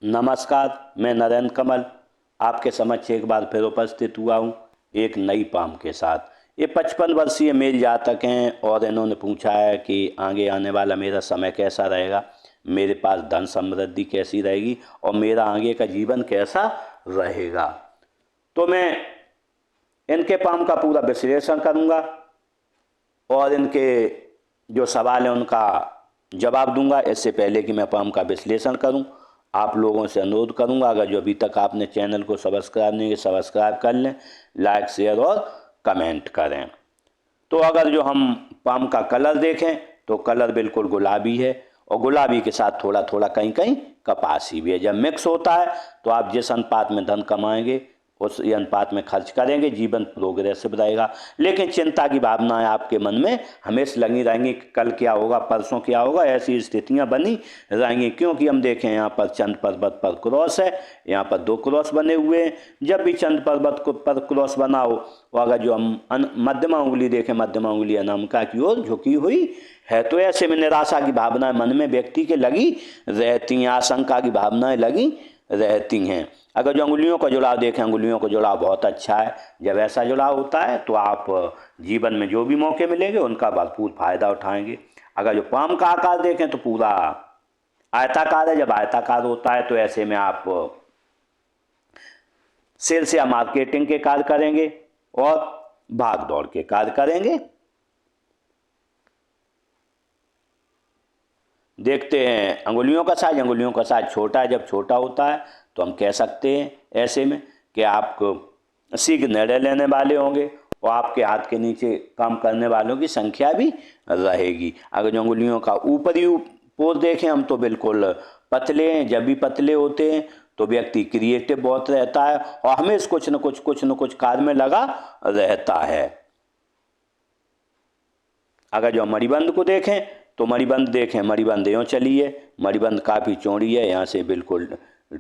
नमस्कार। मैं नरेंद्र कमल आपके समक्ष एक बार फिर उपस्थित हुआ हूँ एक नई पाम के साथ। ये 55 वर्षीय मेल जातक हैं और इन्होंने पूछा है कि आगे आने वाला मेरा समय कैसा रहेगा, मेरे पास धन समृद्धि कैसी रहेगी और मेरा आगे का जीवन कैसा रहेगा। तो मैं इनके पाम का पूरा विश्लेषण करूँगा और इनके जो सवाल हैं उनका जवाब दूंगा। इससे पहले कि मैं पाम का विश्लेषण करूं, आप लोगों से अनुरोध करूंगा, अगर जो अभी तक आपने चैनल को सब्सक्राइब नहीं किया सब्सक्राइब कर लें, लाइक शेयर और कमेंट करें। तो अगर जो हम पाम का कलर देखें तो कलर बिल्कुल गुलाबी है और गुलाबी के साथ थोड़ा थोड़ा कहीं कहीं कपासी भी है। जब मिक्स होता है तो आप जिस अनुपात में धन कमाएंगे उस अनुपात में खर्च करेंगे, जीवन प्रोग्रेसिव रहेगा। लेकिन चिंता की भावनाएं आपके मन में हमेशा लगी रहेंगी, कल क्या होगा परसों क्या होगा, ऐसी स्थितियां बनी रहेंगी। क्योंकि हम देखें यहाँ पर चंद पर्वत पर क्रॉस है, यहाँ पर 2 क्रॉस बने हुए हैं। जब भी चंद पर्वत को पर क्रॉस बना हो और अगर जो हम मध्यमा उंगली देखें, मध्यमा उंगली अनामिका की ओर झुकी हुई है, तो ऐसे में निराशा की भावनाएं मन में व्यक्ति के लगी रहती हैं, आशंका की भावनाएं लगी रहती हैं। अगर जो अंगुलियों का जुड़ाव देखें, अंगुलियों का जुड़ाव बहुत अच्छा है। जब ऐसा जुड़ाव होता है तो आप जीवन में जो भी मौके मिलेंगे उनका भरपूर फायदा उठाएंगे। अगर जो पाम का आकार देखें तो पूरा आयताकार है। जब आयताकार होता है तो ऐसे में आप सेल्स या मार्केटिंग के कार्य करेंगे और भाग दौड़ के कार्य करेंगे। देखते हैं अंगुलियों का साइज। अंगुलियों का साइज छोटा है। जब छोटा होता है तो हम कह सकते हैं ऐसे में कि आप शीघ्र निर्णय लेने वाले होंगे और आपके हाथ के नीचे काम करने वालों की संख्या भी रहेगी। अगर जो अंगुलियों का ऊपरी पोज देखें हम तो बिल्कुल पतले हैं। जब भी पतले होते हैं तो व्यक्ति क्रिएटिव बहुत रहता है और हमेशा कुछ न कुछ कार्य में लगा रहता है। अगर जो मणिबंध को देखें तो मणिबंध देखें, मणिबंध यूँ चली है, मणिबंध काफ़ी चौड़ी है, यहाँ से बिल्कुल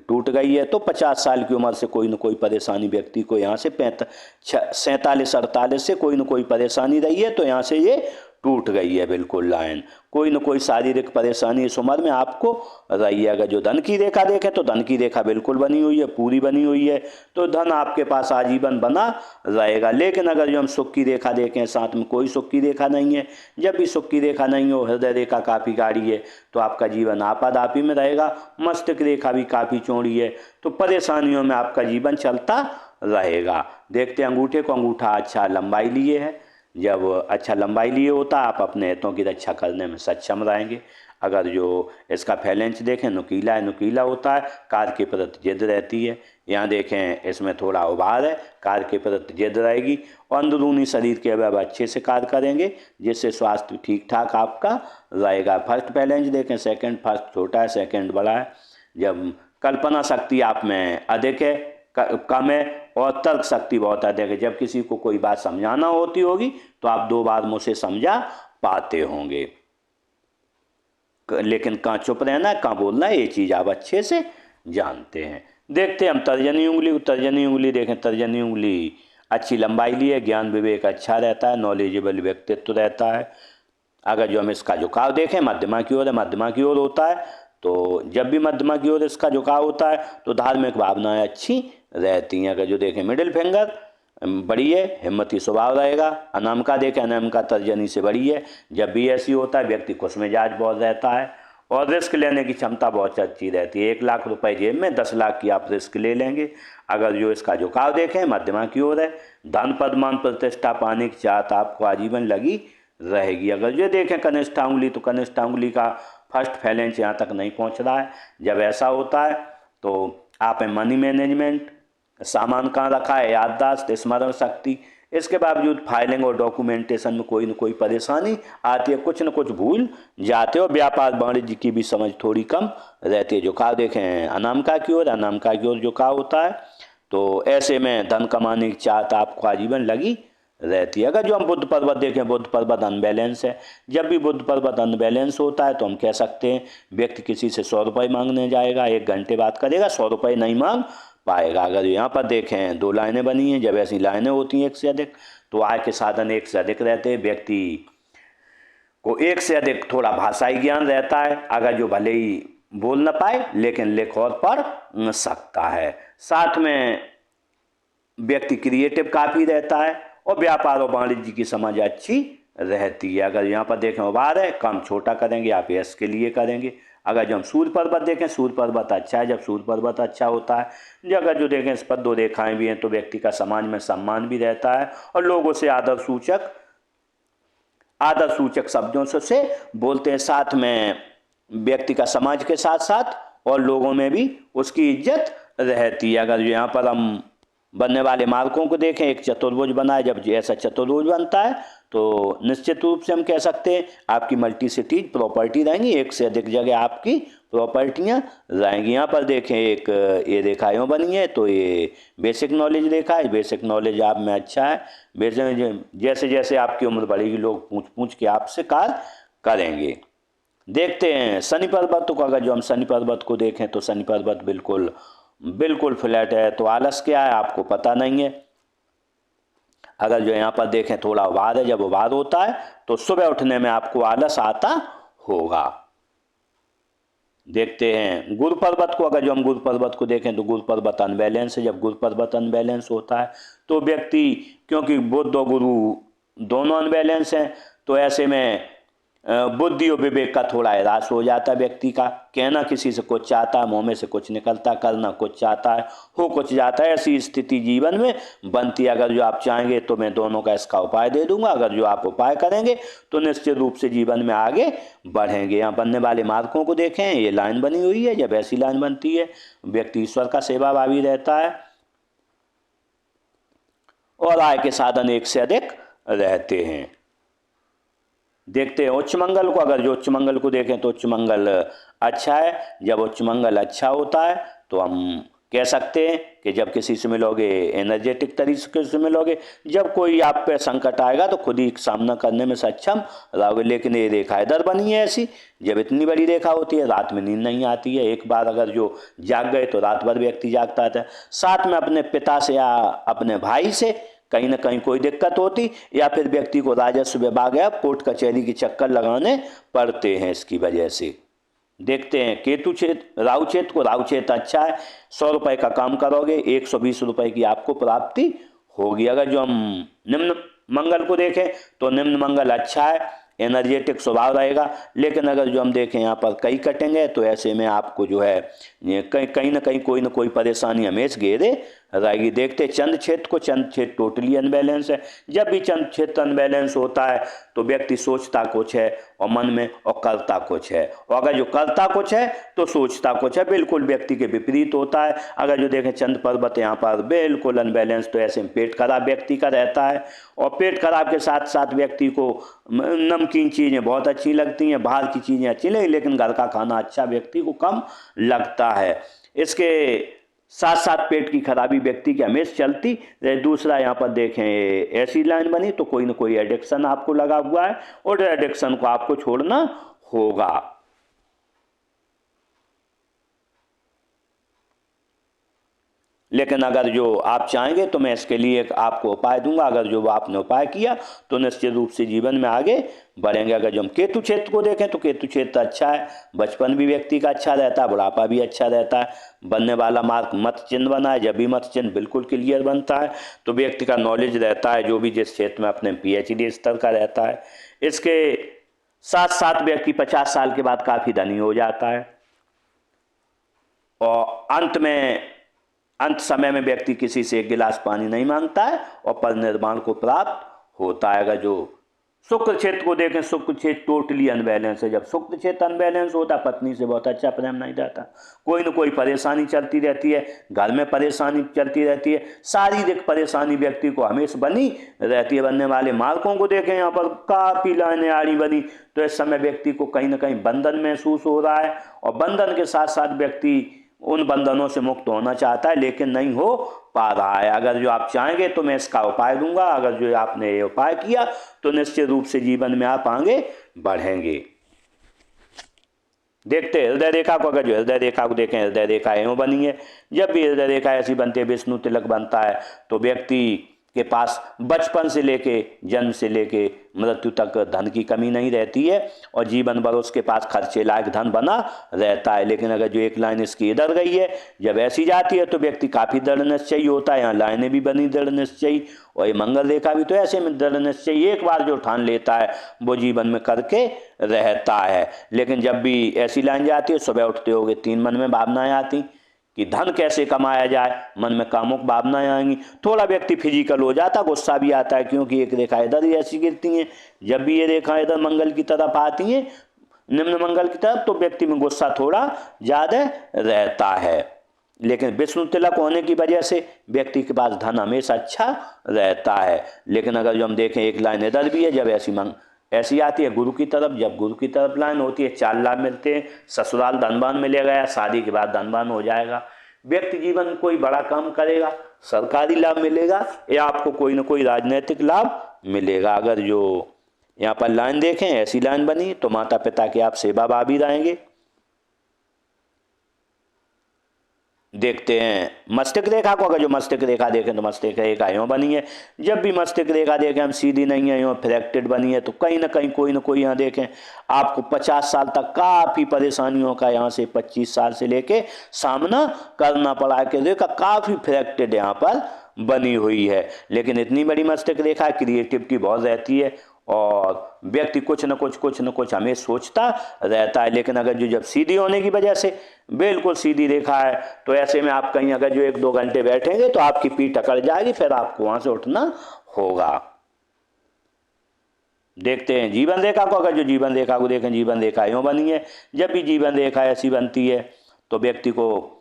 टूट गई है। तो 50 साल की उम्र से कोई न कोई परेशानी व्यक्ति को यहाँ से 47-48 से कोई न कोई परेशानी रही है, तो यहाँ से ये टूट गई है बिल्कुल लाइन। कोई न कोई शारीरिक परेशानी इस उम्र में आपको रही है। अगर जो धन की रेखा देखें तो धन की रेखा बिल्कुल बनी हुई है, पूरी बनी हुई है, तो धन आपके पास आजीवन बना रहेगा। लेकिन अगर जो हम सुख की रेखा देखें, साथ में कोई सुख की रेखा नहीं है, जब भी सुख की रेखा नहीं हो, हृदय रेखा काफ़ी गाढ़ी है, तो आपका जीवन आपादापी में रहेगा। मस्तिष्क रेखा भी काफ़ी चौड़ी है, तो परेशानियों में आपका जीवन चलता रहेगा। देखते हैं अंगूठे को, अंगूठा अच्छा लंबाई लिए है। जब अच्छा लंबाई लिए होता है आप अपने हितों की रक्षा करने में सक्षम रहेंगे। अगर जो इसका फैलेंस देखें नुकीला है, नुकीला होता है, कार्य के प्रति जिद रहती है। यहाँ देखें इसमें थोड़ा उभार है, कार्य के प्रति जिद रहेगी और अंदरूनी शरीर के अवयव अच्छे से कार्य करेंगे, जिससे स्वास्थ्य ठीक ठाक आपका रहेगा। फर्स्ट फैलेंस देखें, सेकंड फर्स्ट छोटा है, सेकंड बड़ा है। जब कल्पना शक्ति आप में अधिक है, कम है और तर्क शक्ति बहुत अधिक है। जब किसी को कोई बात समझाना होती होगी तो आप 2 बार मुझसे समझा पाते होंगे, लेकिन कहाँ चुप रहना है, कहाँ बोलना है, ये चीज़ आप अच्छे से जानते हैं। देखते हैं हम तर्जनी उंगली। तर्जनी उंगली देखें, तर्जनी उंगली अच्छी लंबाई ली है, ज्ञान विवेक अच्छा रहता है, नॉलेजेबल व्यक्तित्व रहता है। अगर जो हम इसका झुकाव देखें मध्यमा की ओर है, मध्यमा की ओर होता है, तो जब भी मध्यमा की ओर इसका झुकाव होता है तो धार्मिक भावनाएं अच्छी रहती हैं। अगर जो देखें मिडिल फिंगर बड़ी है, हिम्मती स्वभाव रहेगा। अनामिका देखें, अनामिका तर्जनी से बड़ी है, जब भी ऐसी होता है व्यक्ति खुश मिजाज बहुत रहता है और रिस्क लेने की क्षमता बहुत अच्छी रहती है। 1 लाख रुपए जेब में 10 लाख की आप रिस्क ले लेंगे। अगर जो इसका झुकाव देखें मध्यमा की ओर है, धन पद मान प्रतिष्ठा पाने की चाहत आपको आजीवन लगी रहेगी। अगर ये देखें कनिष्ठा उंगली, तो कनिष्ठा उंगली का फर्स्ट फैलेंस यहाँ तक नहीं पहुँच रहा है। जब ऐसा होता है तो आप मनी मैनेजमेंट, सामान कहाँ रखा है, याददाश्त, स्मरण शक्ति, इसके बावजूद फाइलिंग और डॉक्यूमेंटेशन में कोई न कोई परेशानी आती है, कुछ न कुछ भूल जाते हो। व्यापार वाणिज्य की भी समझ थोड़ी कम रहती है। झुकाव देखें अनामिका की ओर, अनामिका की ओर झुकाव होता है, तो ऐसे में धन कमाने की चाहत आपको आजीवन लगी रहती है। अगर जो हम बुध पर्वत देखें, बुध पर्वत अनबैलेंस है। जब भी बुध पर्वत अनबैलेंस होता है तो हम कह सकते हैं व्यक्ति किसी से 100 रुपये मांगने जाएगा, 1 घंटे बात करेगा, 100 रुपये नहीं मांग पाएगा। अगर यहाँ पर देखें 2 लाइनें बनी हैं, जब ऐसी लाइनें होती हैं एक से अधिक, तो आय के साधन एक से अधिक रहते हैं। व्यक्ति को एक से अधिक थोड़ा भाषाई ज्ञान रहता है। अगर जो भले ही बोल न पाए लेकिन लिख और पढ़ सकता है। साथ में व्यक्ति क्रिएटिव काफ़ी रहता है और व्यापार और वाणिज्य की समझ अच्छी रहती है। अगर यहाँ पर देखें उभार है, काम छोटा करेंगे आप यश के लिए करेंगे। अगर जो हम सूर्य पर्वत देखें, सूर्य पर्वत अच्छा है, जब सूर्य पर्वत अच्छा होता है, जो अगर जो देखें इस पर दो रेखाएं भी हैं तो व्यक्ति का समाज में सम्मान भी रहता है और लोगों से आदर सूचक शब्दों से बोलते हैं। साथ में व्यक्ति का समाज के साथ साथ और लोगों में भी उसकी इज्जत रहती है। अगर यहाँ पर हम बनने वाले मार्कों को देखें, एक चतुर्भुज बना है, जब ऐसा चतुर्भुज बनता है तो निश्चित रूप से हम कह सकते हैं आपकी मल्टीसिटीज प्रॉपर्टी रहेंगी, एक से अधिक जगह आपकी प्रॉपर्टियां रहेंगी। यहाँ पर देखें एक ये रेखा यूँ बनी है तो ये बेसिक नॉलेज रेखा है। बेसिक नॉलेज आप में अच्छा है, जैसे जैसे आपकी उम्र बढ़ेगी लोग पूछ पूछ के आपसे कार्य करेंगे। देखते हैं शनि पर्वत को। अगर जो हम शनि पर्वत को देखें तो शनि पर्वत बिल्कुल फ्लैट है, तो आलस क्या है आपको पता नहीं है। अगर जो यहाँ पर देखें थोड़ा उभार है, जब उभार होता है तो सुबह उठने में आपको आलस आता होगा। देखते हैं गुरु पर्वत को। अगर जो हम गुरु पर्वत को देखें तो गुरु पर्वत अनबैलेंस है। जब गुरु पर्वत अनबैलेंस होता है तो व्यक्ति, क्योंकि बुध और गुरु दोनों अनबैलेंस हैं, तो ऐसे में बुद्धि और विवेक का थोड़ा ह्रास हो जाता है व्यक्ति का। कहना किसी से कुछ चाहता है, मुंह में से कुछ निकलता, करना कुछ चाहता है, हो कुछ जाता है, ऐसी स्थिति जीवन में बनती है। अगर जो आप चाहेंगे तो मैं दोनों का इसका उपाय दे दूंगा। अगर जो आप उपाय करेंगे तो निश्चित रूप से जीवन में आगे बढ़ेंगे। यहाँ बनने वाले मार्कों को देखें, ये लाइन बनी हुई है। जब ऐसी लाइन बनती है व्यक्ति ईश्वर का सेवाभावी रहता है और आय के साधन एक से अधिक रहते हैं। देखते हैं उच्च मंगल को। अगर जो उच्च मंगल को देखें तो उच्च मंगल अच्छा है। जब उच्च मंगल अच्छा होता है तो हम कह सकते हैं कि जब किसी से मिलोगे एनर्जेटिक तरीके से मिलोगे। जब कोई आप पे संकट आएगा तो खुद ही सामना करने में सक्षम रहोगे। लेकिन ये रेखा इधर बनी है ऐसी, जब इतनी बड़ी रेखा होती है रात में नींद नहीं आती है। एक बार अगर जो जाग गए तो रात भर व्यक्ति जागता है। साथ में अपने पिता से या अपने भाई से कहीं ना कहीं कोई दिक्कत होती, या फिर व्यक्ति को राजस्व विभाग या कोर्ट कचहरी के चक्कर लगाने पड़ते हैं इसकी वजह से। देखते हैं केतु क्षेत्र, राहु क्षेत्र को। राहु क्षेत्र अच्छा है, 100 रुपये का काम करोगे 120 रुपये की आपको प्राप्ति होगी। अगर जो हम निम्न मंगल को देखें तो निम्न मंगल अच्छा है, एनर्जेटिक स्वभाव रहेगा। लेकिन अगर जो हम देखें यहाँ पर कई कटेंगे तो ऐसे में आपको जो है कहीं ना कहीं कोई ना कोई परेशानी हमेशा घेरे रहेगी। देखते चंद्र क्षेत्र को। चंद्र क्षेत्र टोटली अनबैलेंस है। जब भी चंद्र क्षेत्र अनबैलेंस होता है तो व्यक्ति सोचता कुछ है और मन में, और करता कुछ है। और अगर जो करता कुछ है तो सोचता कुछ है, बिल्कुल व्यक्ति के विपरीत होता है। अगर जो देखें चंद्र पर्वत यहाँ पर बिल्कुल अनबैलेंस, तो ऐसे में पेट खराब व्यक्ति का रहता है। और पेट खराब के साथ साथ व्यक्ति को नमकीन चीज़ें बहुत अच्छी लगती हैं, बाहर की चीज़ें अच्छी लगती, लेकिन घर का खाना अच्छा व्यक्ति को कम लगता है। इसके साथ साथ पेट की खराबी व्यक्ति की हमेशा चलती रहे। दूसरा यहाँ पर देखें ऐसी लाइन बनी तो कोई ना कोई एडिक्शन आपको लगा हुआ है और एडिक्शन को आपको छोड़ना होगा। लेकिन अगर जो आप चाहेंगे तो मैं इसके लिए एक आपको उपाय दूंगा। अगर जो आपने उपाय किया तो निश्चित रूप से जीवन में आगे बढ़ेंगे। अगर जो हम केतु क्षेत्र को देखें तो केतु क्षेत्र अच्छा है, बचपन भी व्यक्ति का अच्छा रहता है, बुढ़ापा भी अच्छा रहता है। बनने वाला मार्क मत चिन्ह बना है। जब भी मत चिन्ह बिल्कुल क्लियर बनता है तो व्यक्ति का नॉलेज रहता है जो भी जिस क्षेत्र में अपने PhD स्तर का रहता है। इसके साथ साथ व्यक्ति 50 साल के बाद काफ़ी धनी हो जाता है और अंत समय में व्यक्ति किसी से एक गिलास पानी नहीं मांगता है और परिनिर्वाण को प्राप्त होता है। अगर जो शुक्र क्षेत्र को देखें, शुक्र क्षेत्र टोटली अनबैलेंस है। जब शुक्र क्षेत्र अनबैलेंस होता है पत्नी से बहुत अच्छा प्रेम नहीं रहता, कोई ना कोई परेशानी चलती रहती है, घर में परेशानी चलती रहती है, शारीरिक परेशानी व्यक्ति को हमेशा बनी रहती है। बनने वाले मार्कों को देखें, यहाँ पर काफ़ी लाइनें आड़ी बनी, तो इस समय व्यक्ति को कहीं ना कहीं बंधन महसूस हो रहा है और बंधन के साथ साथ व्यक्ति उन बंधनों से मुक्त होना चाहता है लेकिन नहीं हो पा रहा है। अगर जो आप चाहेंगे तो मैं इसका उपाय दूंगा। अगर जो आपने ये उपाय किया तो निश्चित रूप से जीवन में आप आगे बढ़ेंगे। देखते हैं हृदय रेखा को। अगर जो हृदय रेखा को देखें, हृदय रेखा यूँ बनी है। जब भी हृदय रेखा ऐसी बनती है, विष्णु तिलक बनता है, तो व्यक्ति के पास बचपन से लेके जन्म से लेके मृत्यु तक धन की कमी नहीं रहती है और जीवन भर उसके पास खर्चे लायक धन बना रहता है। लेकिन अगर जो एक लाइन इसकी इधर गई है, जब ऐसी जाती है तो व्यक्ति काफ़ी दृढ़ निश्चयी होता है। यहाँ लाइनें भी बनी दृढ़ निश्चयी, और ये मंगल रेखा भी तो ऐसे में दृढ़ निश्चयी, एक बार जो ठान लेता है वो जीवन में करके रहता है। लेकिन जब भी ऐसी लाइन जाती है, सुबह उठते होगे 3 मन में भावनाएं आती कि धन कैसे कमाया जाए, मन में कामुक भावनाएं आएंगी। थोड़ा व्यक्ति फिजिकल हो जाता, गुस्सा भी आता है, क्योंकि एक रेखा इधर ही ऐसी गिरती हैं। जब भी ये रेखा इधर मंगल की तरफ आती हैं, निम्न मंगल की तरफ, तो व्यक्ति में गुस्सा थोड़ा ज़्यादा रहता है। लेकिन विष्णु तिलक होने की वजह से व्यक्ति के पास धन हमेशा अच्छा रहता है। लेकिन अगर जो हम देखें एक लाइन इधर भी है, जब ऐसी आती है गुरु की तरफ, जब गुरु की तरफ लाइन होती है 4 लाभ मिलते हैं, ससुराल धनवान मिलेगा या शादी के बाद धनवान हो जाएगा। व्यक्ति जीवन कोई बड़ा काम करेगा, सरकारी लाभ मिलेगा या आपको कोई ना कोई राजनीतिक लाभ मिलेगा। अगर जो यहाँ पर लाइन देखें ऐसी लाइन बनी तो माता पिता के आप सेवाभावी रहेंगे। देखते हैं मस्तिष्क रेखा को, अगर जो मस्तिष्क रेखा देखें तो मस्तिष्क रेखा यूँ बनी है। जब भी मस्तिष्क रेखा देखें हम सीधी नहीं है, यूँ फ्रैक्टेड बनी है, तो कहीं ना कहीं कोई ना कोई यहाँ देखें आपको 50 साल तक काफ़ी परेशानियों का, यहाँ से 25 साल से लेके सामना करना पड़ा कि रेखा काफ़ी फ्रैक्टेड यहाँ पर बनी हुई है। लेकिन इतनी बड़ी मस्तिष्क रेखा क्रिएटिविटी बहुत रहती है और व्यक्ति कुछ न कुछ हमें सोचता रहता है। लेकिन अगर जो जब सीधी होने की वजह से बिल्कुल सीधी रेखा है, तो ऐसे में आप कहीं अगर जो 1-2 घंटे बैठेंगे तो आपकी पीठ अकड़ जाएगी, फिर आपको वहां से उठना होगा। देखते हैं जीवन रेखा को, अगर जो जीवन रेखा को देखें, जीवन रेखा यूँ बनी है। जब भी जीवन रेखा ऐसी बनती है तो व्यक्ति को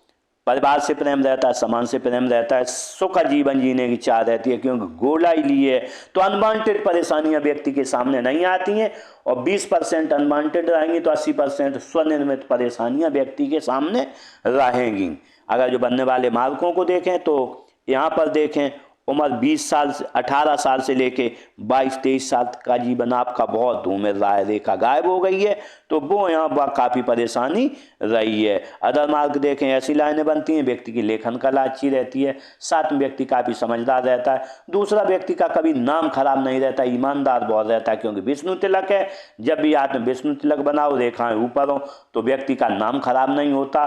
परिवार से प्रेम रहता है, समाज से प्रेम रहता है, सुख जीवन जीने की चाह रहती है, क्योंकि गोलाई ली है तो अनवांटेड परेशानियां व्यक्ति के सामने नहीं आती हैं और 20% अनवांटेड रहेंगी तो 80% स्वनिर्मित परेशानियां व्यक्ति के सामने रहेंगी। अगर जो बनने वाले मालकों को देखें तो यहाँ पर देखें उम्र 20 साल से 18 साल से लेके 22-23 साल का जीवन आपका बहुत धूम मिल रहा है, रेखा गायब हो गई है, तो वो यहाँ काफ़ी परेशानी रही है। अदर मार्ग देखें ऐसी लाइनें बनती हैं, व्यक्ति की लेखन कला अच्छी रहती है, साथ में व्यक्ति काफ़ी समझदार रहता है। दूसरा व्यक्ति का कभी नाम खराब नहीं रहता, ईमानदार बहुत रहता है, क्योंकि विष्णु तिलक है। जब भी आप विष्णु तिलक बनाओ, रेखाएं ऊपर हो, तो व्यक्ति का नाम खराब नहीं होता।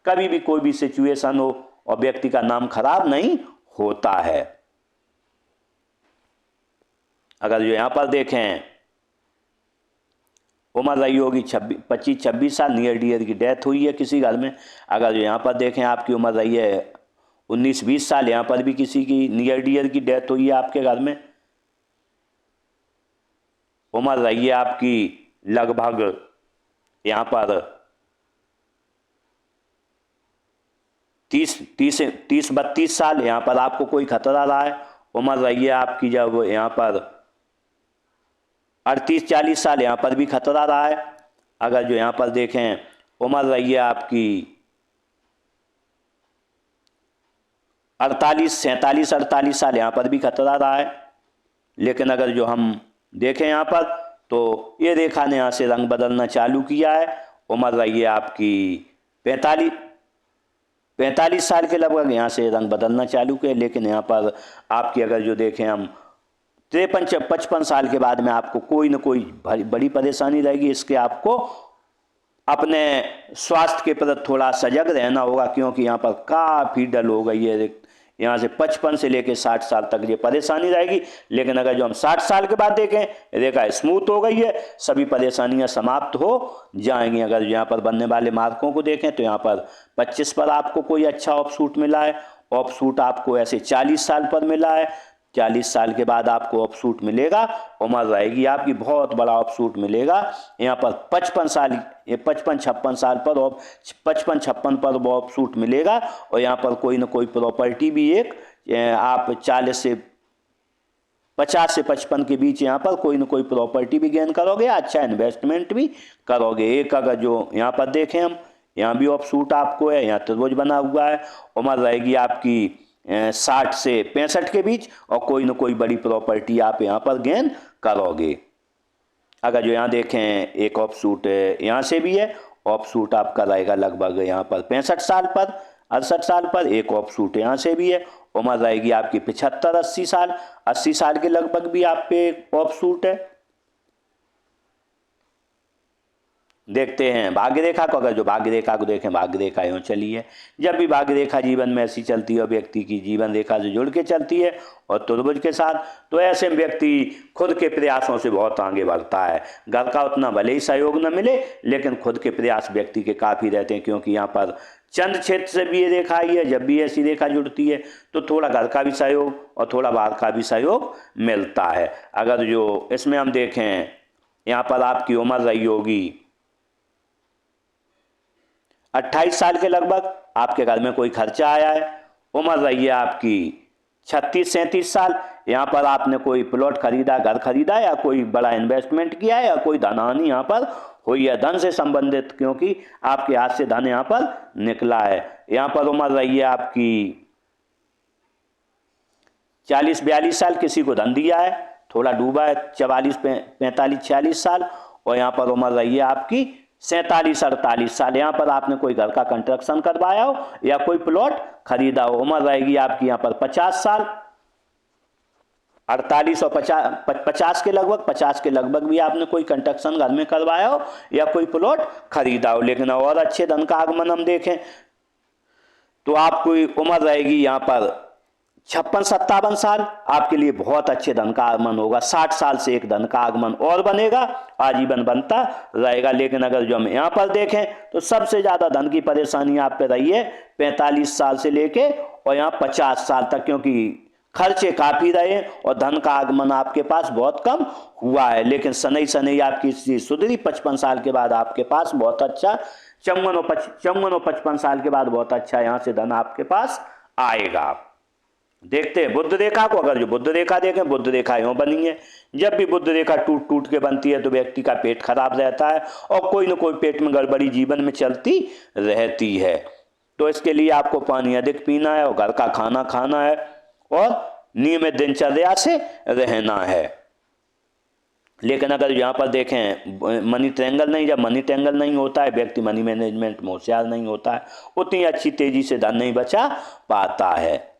कभी भी कोई भी सिचुएशन हो और व्यक्ति का नाम खराब नहीं होता है। अगर जो यहाँ पर देखें उम्र रही होगी 25-26 साल, नियर डियर की डेथ हुई है किसी घर में। अगर जो यहाँ पर देखें आपकी उम्र रही है 19-20 साल, यहाँ पर भी किसी की नियर डियर की डेथ हुई है आपके घर में। उम्र रही है आपकी लगभग यहाँ पर 30-32 साल, यहाँ पर आपको कोई खतरा रहा है। उम्र रही है आपकी जब यहाँ पर 38-40 साल, यहाँ पर भी खतरा रहा है। अगर जो यहाँ पर देखें उम्र रही है आपकी 47-48 साल, यहाँ पर भी खतरा रहा है। लेकिन अगर जो हम देखें यहाँ पर तो ये रेखा ने यहाँ से रंग बदलना चालू किया है। उम्र रही है आपकी 45 साल के लगभग, यहाँ से रंग बदलना चालू किया। लेकिन यहाँ पर आपकी अगर जो देखें हम 53-55 साल के बाद में आपको कोई ना कोई बड़ी परेशानी रहेगी। इसके आपको अपने स्वास्थ्य के प्रति थोड़ा सजग रहना होगा, क्योंकि यहाँ पर काफ़ी डल हो गई है। यहाँ से 55 से लेकर 60 साल तक ये परेशानी रहेगी। लेकिन अगर जो हम 60 साल के बाद देखें, रेखा स्मूथ हो गई है, सभी परेशानियां समाप्त हो जाएंगी। अगर यहाँ पर बनने वाले मार्कों को देखें तो यहाँ पर 25 पर आपको कोई अच्छा ऑफशूट मिला है। ऑफशूट आपको ऐसे 40 साल पर मिला है। 40 साल के बाद आपको ऑफशूट मिलेगा, उम्र रहेगी आपकी बहुत बड़ा ऑफशूट मिलेगा। यहाँ पर 55-56 साल पर 55-56 पर वो ऑफशूट मिलेगा। और यहाँ पर कोई ना कोई प्रॉपर्टी भी एक आप 50 से 55 के बीच यहाँ पर कोई ना कोई प्रॉपर्टी भी गेन करोगे, अच्छा इन्वेस्टमेंट भी करोगे। एक अगर जो यहाँ पर देखें हम, यहाँ भी ऑफशूट आपको है, यहाँ त्रिभुज बना हुआ है। उम्र रहेगी आपकी 60 से 65 के बीच और कोई ना कोई बड़ी प्रॉपर्टी आप यहाँ पर गेन करोगे। अगर जो यहाँ देखें एक ऑफशूट यहाँ से भी है, ऑफशूट आपका रहेगा लगभग यहाँ पर 65 साल पर 68 साल पर। एक ऑफशूट यहाँ से भी है, उम्र रहेगी आपकी 75-80 साल। 80 साल के लगभग भी आप पे ऑफ सूट है। देखते हैं भाग्य रेखा को। अगर जो भाग्य रेखा को देखें, भाग्य रेखा यूँ चली है। जब भी भाग्य रेखा जीवन में ऐसी चलती है और व्यक्ति की जीवन रेखा से जुड़ के चलती है और तुर्भुज के साथ, तो ऐसे में व्यक्ति खुद के प्रयासों से बहुत आगे बढ़ता है। घर का उतना भले ही सहयोग न मिले, लेकिन खुद के प्रयास व्यक्ति के काफ़ी रहते हैं, क्योंकि यहाँ पर चंद्र क्षेत्र से भी ये रेखा आई है। जब भी ऐसी रेखा जुड़ती है तो थोड़ा घर का भी सहयोग और थोड़ा बाहर का भी सहयोग मिलता है। अगर जो इसमें हम देखें, यहाँ पर आपकी उम्र रही होगी 28 साल के लगभग, आपके घर में कोई खर्चा आया है। उम्र रही है आपकी 36-37 साल। यहाँ पर आपने कोई प्लॉट खरीदा, घर खरीदा, या कोई बड़ा इन्वेस्टमेंट किया है, या कोई धनहानि यहाँ पर हुई है धन से संबंधित, क्योंकि आपके हाथ से धन यहाँ पर निकला है। यहाँ पर उम्र रही है आपकी 40-42 साल। किसी को धन दिया है, थोड़ा डूबा है, 44-45-46 साल। और यहाँ पर उम्र रही है आपकी 47-48 साल। यहाँ पर आपने कोई घर का कंस्ट्रक्शन करवाया हो या कोई प्लॉट खरीदा हो। उम्र रहेगी आपकी यहाँ पर 50 साल। 48 और 50 के लगभग, 50 के लगभग भी आपने कोई कंस्ट्रक्शन घर में करवाया हो या कोई प्लॉट खरीदा हो। लेकिन और अच्छे धन का आगमन हम देखें तो आपकी उम्र रहेगी यहाँ पर 56-57 साल। आपके लिए बहुत अच्छे धन का आगमन होगा। 60 साल से एक धन का आगमन और बनेगा, आजीवन बनता रहेगा। लेकिन अगर जो हम यहाँ पर देखें तो सबसे ज़्यादा धन की परेशानी आप पे रही है 45 साल से लेके और यहाँ 50 साल तक, क्योंकि खर्चे काफ़ी रहे और धन का आगमन आपके पास बहुत कम हुआ है। लेकिन शनि आपकी स्थिति सुधरी। 55 साल के बाद आपके पास बहुत अच्छा, 54 और 55 साल के बाद बहुत अच्छा यहाँ से धन आपके पास आएगा। देखते हैं बुध रेखा को। अगर जो बुध रेखा देखें, बुध रेखा यूँ बनी है। जब भी बुध रेखा टूट टूट के बनती है तो व्यक्ति का पेट खराब रहता है और कोई न कोई पेट में गड़बड़ी जीवन में चलती रहती है। तो इसके लिए आपको पानी अधिक पीना है और घर का खाना खाना है और नियमित दिनचर्या से रहना है। लेकिन अगर यहाँ पर देखें मनी ट्रैंगल नहीं, जब मनी ट्रैंगल नहीं होता है, व्यक्ति मनी मैनेजमेंट में होशियार नहीं होता है, उतनी अच्छी तेजी से धन नहीं बचा पाता है।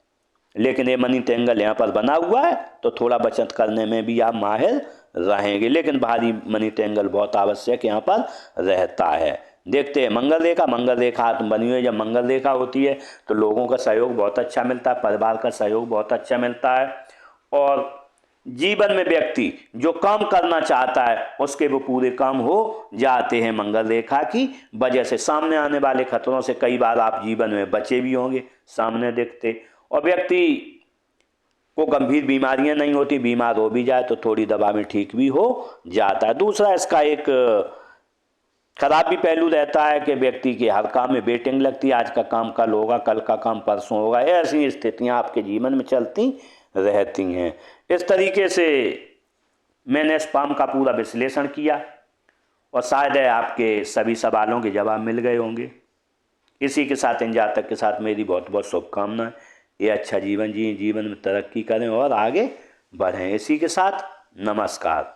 लेकिन ये मनी ट्रैंगल यहाँ पर बना हुआ है तो थोड़ा बचत करने में भी आप माहिर रहेंगे। लेकिन भारी मनी ट्रैंगल बहुत आवश्यक यहाँ पर रहता है। देखते हैं मंगल रेखा। मंगल रेखा आत्म बनी हुई है। जब मंगल रेखा होती है तो लोगों का सहयोग बहुत अच्छा मिलता है, परिवार का सहयोग बहुत अच्छा मिलता है और जीवन में व्यक्ति जो काम करना चाहता है उसके वो पूरे काम हो जाते हैं। मंगल रेखा की वजह से सामने आने वाले खतरों से कई बार आप जीवन में बचे भी होंगे सामने देखते, और व्यक्ति को गंभीर बीमारियां नहीं होती, बीमार हो भी जाए तो थोड़ी दवा में ठीक भी हो जाता है। दूसरा इसका एक खराब भी पहलू रहता है कि व्यक्ति के हर काम में वेटिंग लगती है। आज का काम कल होगा, कल का काम परसों होगा, ऐसी स्थितियां आपके जीवन में चलती रहती हैं। इस तरीके से मैंने इस पाम का पूरा विश्लेषण किया और शायद आपके सभी सवालों के जवाब मिल गए होंगे। इसी के साथ इन जातक के साथ मेरी बहुत बहुत शुभकामनाएं। ये अच्छा जीवन जिए, जीवन में तरक्की करें और आगे बढ़ें। इसी के साथ नमस्कार।